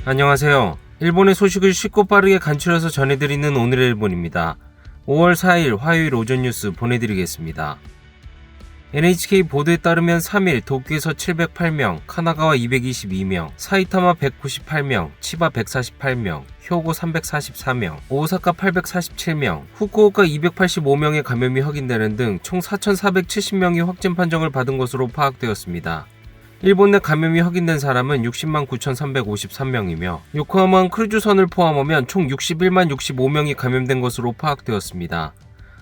안녕하세요. 일본의 소식을 쉽고 빠르게 간추려서 전해드리는 오늘의 일본입니다. 5월 4일 화요일 오전 뉴스 보내드리겠습니다. NHK 보도에 따르면 3일 도쿄에서 708명, 카나가와 222명, 사이타마 198명, 치바 148명, 효고 344명, 오사카 847명, 후쿠오카 285명의 감염이 확인되는 등 총 4,470명이 확진 판정을 받은 것으로 파악되었습니다. 일본 내 감염이 확인된 사람은 60만 9,353명이며 요코하마 크루즈선을 포함하면 총 61만 65명이 감염된 것으로 파악되었습니다.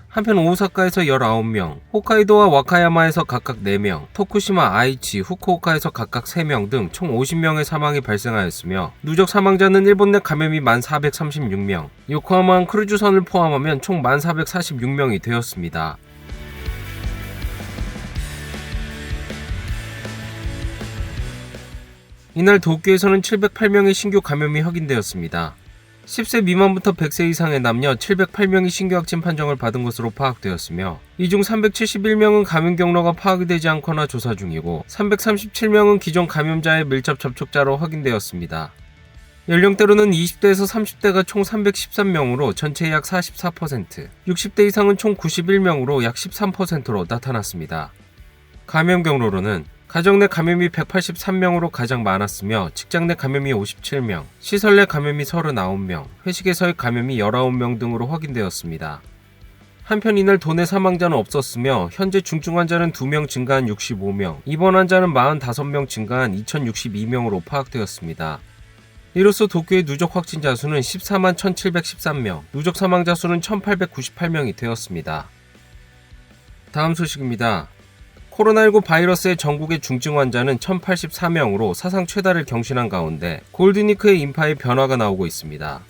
한편 오사카에서 19명, 홋카이도와 와카야마에서 각각 4명, 토쿠시마, 아이치, 후쿠오카에서 각각 3명 등 총 50명의 사망이 발생하였으며 누적 사망자는 일본 내 감염이 1,436명, 요코하마 크루즈선을 포함하면 총 1,446명이 되었습니다. 이날 도쿄에서는 708명의 신규 감염이 확인되었습니다. 10세 미만부터 100세 이상의 남녀 708명이 신규 확진 판정을 받은 것으로 파악되었으며 이 중 371명은 감염 경로가 파악이 되지 않거나 조사 중이고 337명은 기존 감염자의 밀접 접촉자로 확인되었습니다. 연령대로는 20대에서 30대가 총 313명으로 전체의 약 44%, 60대 이상은 총 91명으로 약 13%로 나타났습니다. 감염 경로로는 가정 내 감염이 183명으로 가장 많았으며 직장 내 감염이 57명, 시설 내 감염이 39명, 회식에서의 감염이 19명 등으로 확인되었습니다. 한편 이날 도내 사망자는 없었으며 현재 중증 환자는 2명 증가한 65명, 입원 환자는 45명 증가한 2062명으로 파악되었습니다. 이로써 도쿄의 누적 확진자 수는 14만 1713명, 누적 사망자 수는 1898명이 되었습니다. 다음 소식입니다. 코로나19 바이러스의 전국의 중증 환자는 1084명으로 사상 최다를 경신한 가운데 골든위크의 인파에 변화가 나오고 있습니다.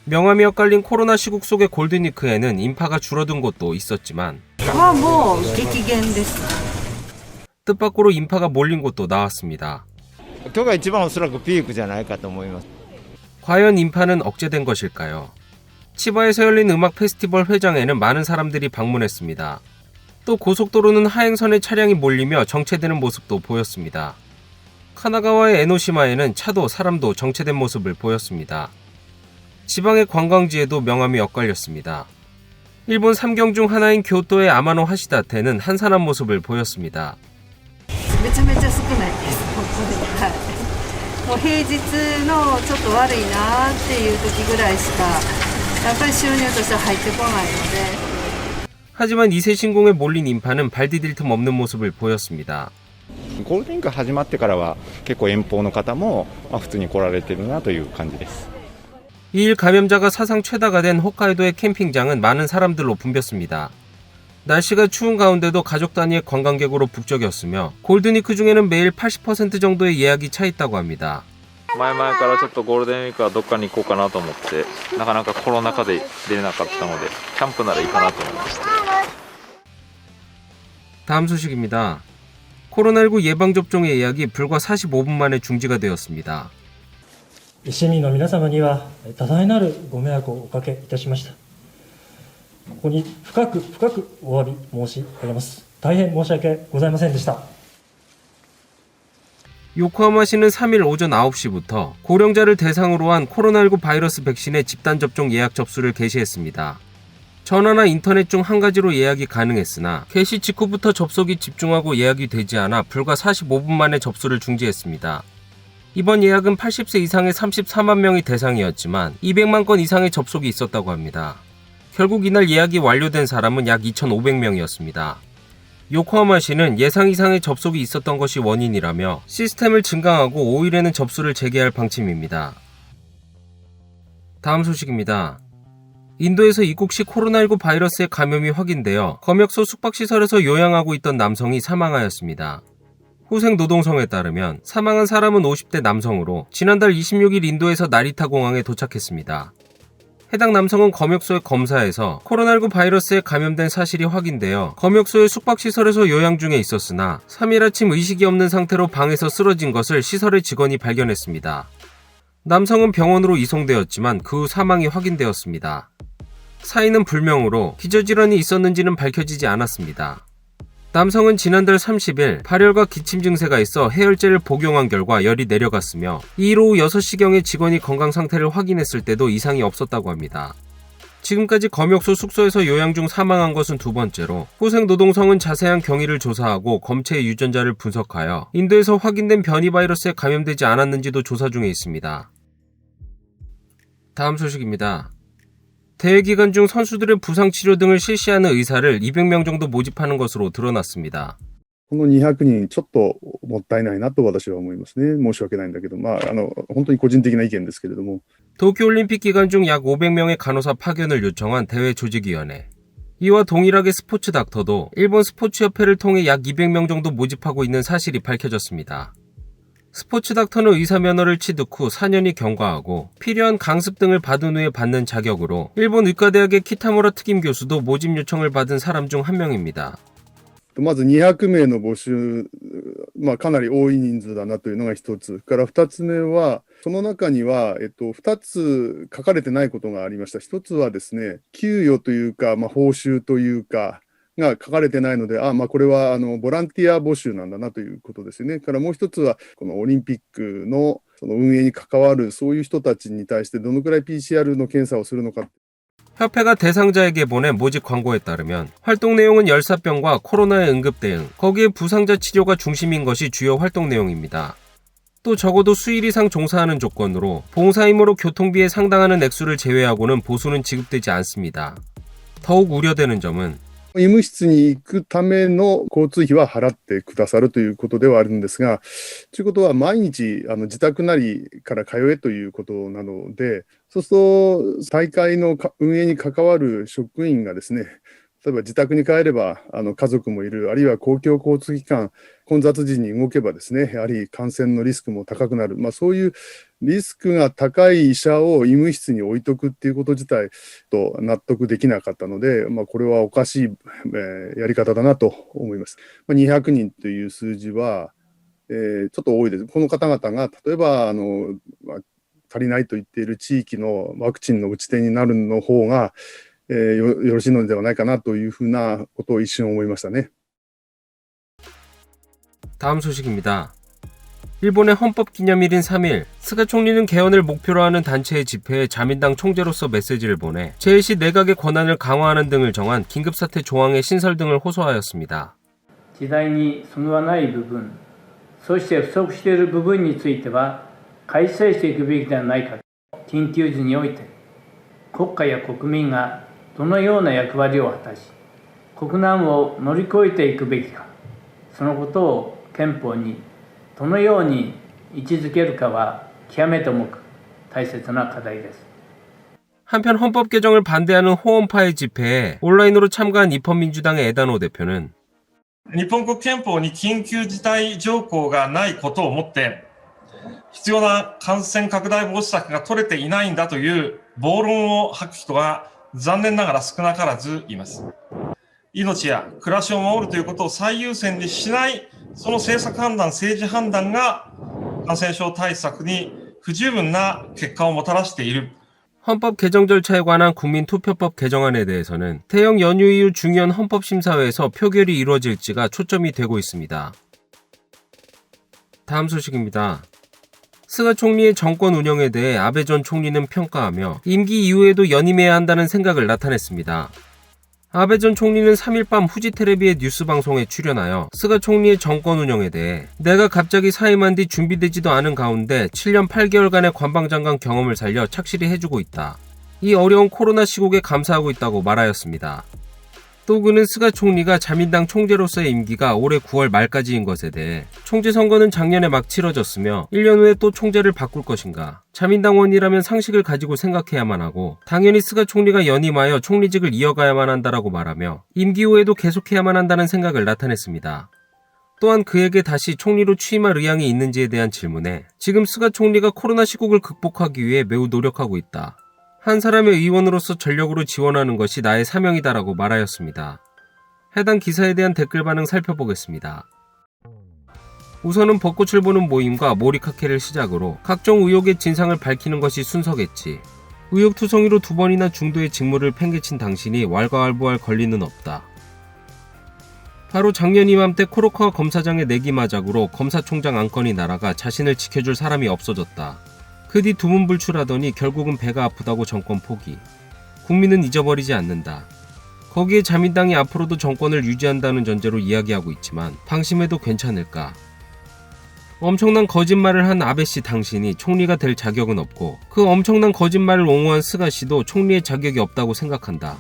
명암이 엇갈린 코로나 시국 속의 골든위크에는 인파가 줄어든 곳도 있었지만 뜻밖으로 인파가 몰린 곳도 나왔습니다. 과연 인파는 억제된 것일까요? 치바에서 열린 음악 페스티벌 회장에는 많은 사람들이 방문했습니다. 또 고속도로는 하행선에 차량이 몰리며 정체되는 모습도 보였습니다. 카나가와의 에노시마에는 차도 사람도 정체된 모습을 보였습니다. 지방의 관광지에도 명암이 엇갈렸습니다. 일본 3경 중 하나인 교토의 아마노 하시다테는 한산한 모습을 보였습니다. めちゃめちゃ少ないです。本当に。はい。もう平日のちょっと悪いなっていう時ぐらいしかやっぱり収入としては入ってこないので。 하지만 2세 신공에 몰린 인파는 발 디딜 틈 없는 모습을 보였습니다. ゴールデンウィーク始まってからは結構遠方の方も普通に来られてるなという感じです. 이일 감염자가 사상 최다가 된 홋카이도의 캠핑장은 많은 사람들로 붐볐습니다. 날씨가 추운 가운데도 가족 단위의 관광객으로 북적였으며 골든위크 중에는 매일 80% 정도의 예약이 차 있다고 합니다. 前々からちょっとゴールデンウィークはどっかに行こうかなと思ってなかなかコロナ禍で出れなかったのでキャンプならいいかなと思いました。 다음 소식입니다. 코로나19 예방접종의 예약이 불과 45분 만에 중지가 되었습니다. 市民の皆様には多大なるご迷惑をおかけいたしました。ここに深くお詫び申し上げます。大変申し訳ございませんでした。 요코하마시는 3일 오전 9시부터 고령자를 대상으로 한 코로나19 바이러스 백신의 집단 접종 예약 접수를 개시했습니다. 전화나 인터넷 중 한 가지로 예약이 가능했으나 개시 직후부터 접속이 집중하고 예약이 되지 않아 불과 45분 만에 접수를 중지했습니다. 이번 예약은 80세 이상의 34만 명이 대상이었지만 200만 건 이상의 접속이 있었다고 합니다. 결국 이날 예약이 완료된 사람은 약 2,500명이었습니다. 요코하마시는 예상 이상의 접속이 있었던 것이 원인이라며 시스템을 증강하고 5일에는 접수를 재개할 방침입니다. 다음 소식입니다. 인도에서 입국 시 코로나19 바이러스의 감염이 확인되어 검역소 숙박시설에서 요양하고 있던 남성이 사망하였습니다. 후생노동성에 따르면 사망한 사람은 50대 남성으로 지난달 26일 인도에서 나리타 공항에 도착했습니다. 해당 남성은 검역소의 검사에서 코로나19 바이러스에 감염된 사실이 확인되어 검역소의 숙박시설에서 요양 중에 있었으나 3일 아침 의식이 없는 상태로 방에서 쓰러진 것을 시설의 직원이 발견했습니다. 남성은 병원으로 이송되었지만 그 후 사망이 확인되었습니다. 사인은 불명으로 기저질환이 있었는지는 밝혀지지 않았습니다. 남성은 지난달 30일 발열과 기침 증세가 있어 해열제를 복용한 결과 열이 내려갔으며 이일 오후 6시경에 직원이 건강 상태를 확인했을 때도 이상이 없었다고 합니다. 지금까지 검역소 숙소에서 요양 중 사망한 것은 두 번째로 고생노동성은 자세한 경위를 조사하고 검체의 유전자를 분석하여 인도에서 확인된 변이 바이러스에 감염되지 않았는지도 조사 중에 있습니다. 다음 소식입니다. 대회 기간 중 선수들의 부상 치료 등을 실시하는 의사를 200명 정도 모집하는 것으로 드러났습니다. この200人、ちょっともったいないなと私は思いますね。申し訳ないんだけど、本当に個人的な意見ですけれども。 도쿄올림픽 기간 중 약 500명의 간호사 파견을 요청한 대회 조직위원회. 이와 동일하게 스포츠 닥터도 일본 스포츠협회를 통해 약 200명 정도 모집하고 있는 사실이 밝혀졌습니다. 스포츠 닥터는 의사 면허를 취득 후 4년이 경과하고 필요한 강습 등을 받은 후에 받는 자격으로 일본 의과대학의 키타무라 특임 교수도 모집 요청을 받은 사람 중 한 명입니다. まず200名の募集、かなり多い人数だなというのが一つ。から二つ目は、その中には、二つ書かれてないことがありました。一つはですね、給与というか、報酬というか、が書かれてないので、これはボランティア募集なんだなということですよね。からもう一つは、このオリンピックのその運営に関わるそういう人たちに対してどのくらい PCR の検査をするのか。 협회가 대상자에게 보낸 모집 광고에 따르면 활동 내용은 열사병과 코로나의 응급 대응, 거기에 부상자 치료가 중심인 것이 주요 활동 내용입니다. 또 적어도 수일 이상 종사하는 조건으로 봉사 임무로 교통비에 상당하는 액수를 제외하고는 보수는 지급되지 않습니다. 더욱 우려되는 점은 医務室に行くための交通費は払ってくださるということではあるんですが、ということは毎日自宅なりから通えということなので、そうすると大会の運営に関わる職員がですね、例えば自宅に帰れば家族もいる、あるいは公共交通機関混雑時に動けばですね、やはり感染のリスクも高くなる、そういうリスクが高い医者を医務室に置いとくっていうこと自体と納得できなかったので、これはおかしいやり方だなと思います。200人という数字は、ちょっと多いです。この方々が例えば足りないと言っている地域のワクチンの打ち手になるの方がよろしいのではないかなというふうなことを一瞬思いましたね。 다음 소식입니다. 일본의 헌법기념일인 3일, 스가 총리는 개헌을 목표로 하는 단체의 집회에 자민당 총재로서 메시지를 보내 제1시 내각의 권한을 강화하는 등을 정한 긴급사태 조항의 신설 등을 호소하였습니다. 時代にそぐわない部分、そして不足している部分については改正していくべきではないか。緊急時において国家や国民がどのような役割を果たし、国難を乗り越えていくべきか、そのことを憲法にどのように位置づけるかは極めて重く大切な課題です。 한편 헌법 개정을 반대하는 호원파의 집회에 온라인으로 참가한 입헌민주당의 에다노 대표는 日本国憲法に緊急事態条項がないことをもって必要な感染拡大防止策が取れていないんだという暴論を吐く人が残念ながら少なからずいます。命や暮らしを守るということを最優先にしないその政策判断、政治判断が感染症対策に不十分な結果をもたらしている。 헌법 개정 절차에 관한 국민투표법 개정안에 대해서는 태형 연휴 이후 중요한 헌법심사회에서 표결이 이루어질지가 초점이 되고 있습니다. 다음 소식입니다. 스가 총리의 정권 운영에 대해 아베 전 총리는 평가하며 임기 이후에도 연임해야 한다는 생각을 나타냈습니다. 아베 전 총리는 3일 밤 후지 테레비의 뉴스 방송에 출연하여 스가 총리의 정권 운영에 대해 내가 갑자기 사임한 뒤 준비되지도 않은 가운데 7년 8개월간의 관방장관 경험을 살려 착실히 해주고 있다. 이 어려운 코로나 시국에 감사하고 있다고 말하였습니다. 또 그는 스가 총리가 자민당 총재로서의 임기가 올해 9월 말까지인 것에 대해 총재 선거는 작년에 막 치러졌으며 1년 후에 또 총재를 바꿀 것인가, 자민당원이라면 상식을 가지고 생각해야만 하고 당연히 스가 총리가 연임하여 총리직을 이어가야만 한다라고 말하며 임기 후에도 계속해야만 한다는 생각을 나타냈습니다. 또한 그에게 다시 총리로 취임할 의향이 있는지에 대한 질문에 지금 스가 총리가 코로나 시국을 극복하기 위해 매우 노력하고 있다. 한 사람의 의원으로서 전력으로 지원하는 것이 나의 사명이다라고 말하였습니다. 해당 기사에 대한 댓글 반응 살펴보겠습니다. 우선은 벚꽃을 보는 모임과 모리카케를 시작으로 각종 의혹의 진상을 밝히는 것이 순서겠지. 의혹투성이로 2번이나 중도의 직무를 팽개친 당신이 왈가왈부할 권리는 없다. 바로 작년 이맘때 코로카 검사장의 내기마작으로 검사총장 안건이 날아가 자신을 지켜줄 사람이 없어졌다. 그 뒤 두문불출하더니 결국은 배가 아프다고 정권 포기. 국민은 잊어버리지 않는다. 거기에 자민당이 앞으로도 정권을 유지한다는 전제로 이야기하고 있지만 방심해도 괜찮을까? 엄청난 거짓말을 한 아베씨 당신이 총리가 될 자격은 없고 그 엄청난 거짓말을 옹호한 스가씨도 총리의 자격이 없다고 생각한다.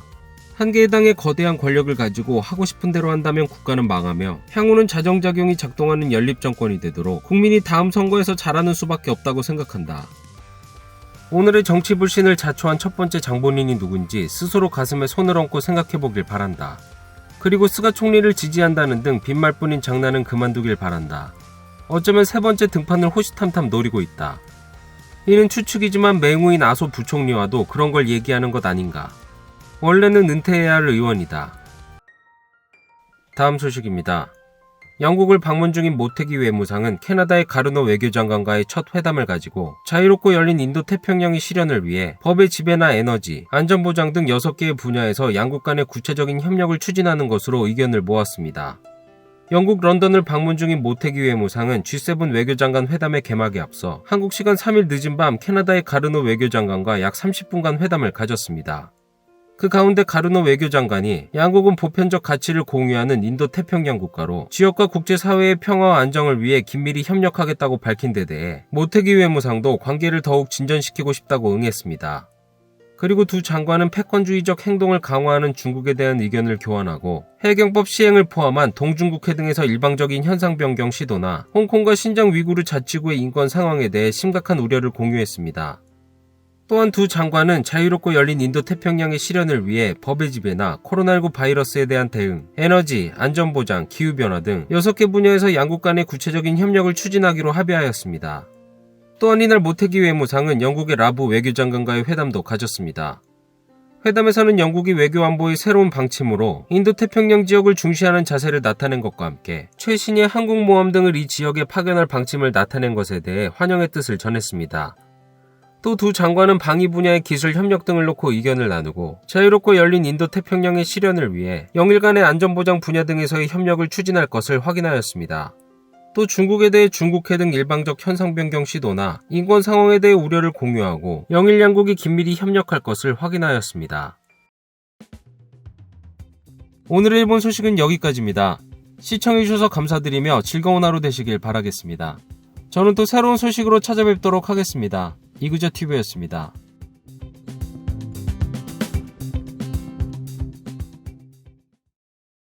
한 개의 당의 거대한 권력을 가지고 하고 싶은 대로 한다면 국가는 망하며 향후는 자정작용이 작동하는 연립정권이 되도록 국민이 다음 선거에서 잘하는 수밖에 없다고 생각한다. 오늘의 정치 불신을 자초한 첫 번째 장본인이 누군지 스스로 가슴에 손을 얹고 생각해보길 바란다. 그리고 스가 총리를 지지한다는 등 빈말뿐인 장난은 그만두길 바란다. 어쩌면 세 번째 등판을 호시탐탐 노리고 있다. 이는 추측이지만 맹우인 아소 부총리와도 그런 걸 얘기하는 것 아닌가. 원래는 은퇴해야 할 의원이다. 다음 소식입니다. 영국을 방문 중인 모태기 외무상은 캐나다의 가르노 외교장관과의 첫 회담을 가지고 자유롭고 열린 인도태평양의 실현을 위해 법의 지배나 에너지, 안전보장 등 6개의 분야에서 양국 간의 구체적인 협력을 추진하는 것으로 의견을 모았습니다. 영국 런던을 방문 중인 모태기 외무상은 G7 외교장관 회담의 개막에 앞서 한국 시간 3일 늦은 밤 캐나다의 가르노 외교장관과 약 30분간 회담을 가졌습니다. 그 가운데 가르노 외교장관이 양국은 보편적 가치를 공유하는 인도태평양 국가로 지역과 국제사회의 평화와 안정을 위해 긴밀히 협력하겠다고 밝힌 데 대해 모태기 외무상도 관계를 더욱 진전시키고 싶다고 응했습니다. 그리고 두 장관은 패권주의적 행동을 강화하는 중국에 대한 의견을 교환하고 해경법 시행을 포함한 동중국해 등에서 일방적인 현상 변경 시도나 홍콩과 신장 위구르 자치구의 인권 상황에 대해 심각한 우려를 공유했습니다. 또한 두 장관은 자유롭고 열린 인도태평양의 실현을 위해 법의 지배나 코로나19 바이러스에 대한 대응, 에너지, 안전보장, 기후변화 등 6개 분야에서 양국 간의 구체적인 협력을 추진하기로 합의하였습니다. 또한 이날 모태기 외무상은 영국의 라브 외교장관과의 회담도 가졌습니다. 회담에서는 영국이 외교안보의 새로운 방침으로 인도태평양 지역을 중시하는 자세를 나타낸 것과 함께 최신의 항공모함 등을 이 지역에 파견할 방침을 나타낸 것에 대해 환영의 뜻을 전했습니다. 또 두 장관은 방위 분야의 기술 협력 등을 놓고 의견을 나누고 자유롭고 열린 인도태평양의 실현을 위해 영일 간의 안전보장 분야 등에서의 협력을 추진할 것을 확인하였습니다. 또 중국에 대해 중국해 등 일방적 현상 변경 시도나 인권 상황에 대해 우려를 공유하고 영일 양국이 긴밀히 협력할 것을 확인하였습니다. 오늘의 일본 소식은 여기까지입니다. 시청해주셔서 감사드리며 즐거운 하루 되시길 바라겠습니다. 저는 또 새로운 소식으로 찾아뵙도록 하겠습니다. 이그저TV였습니다.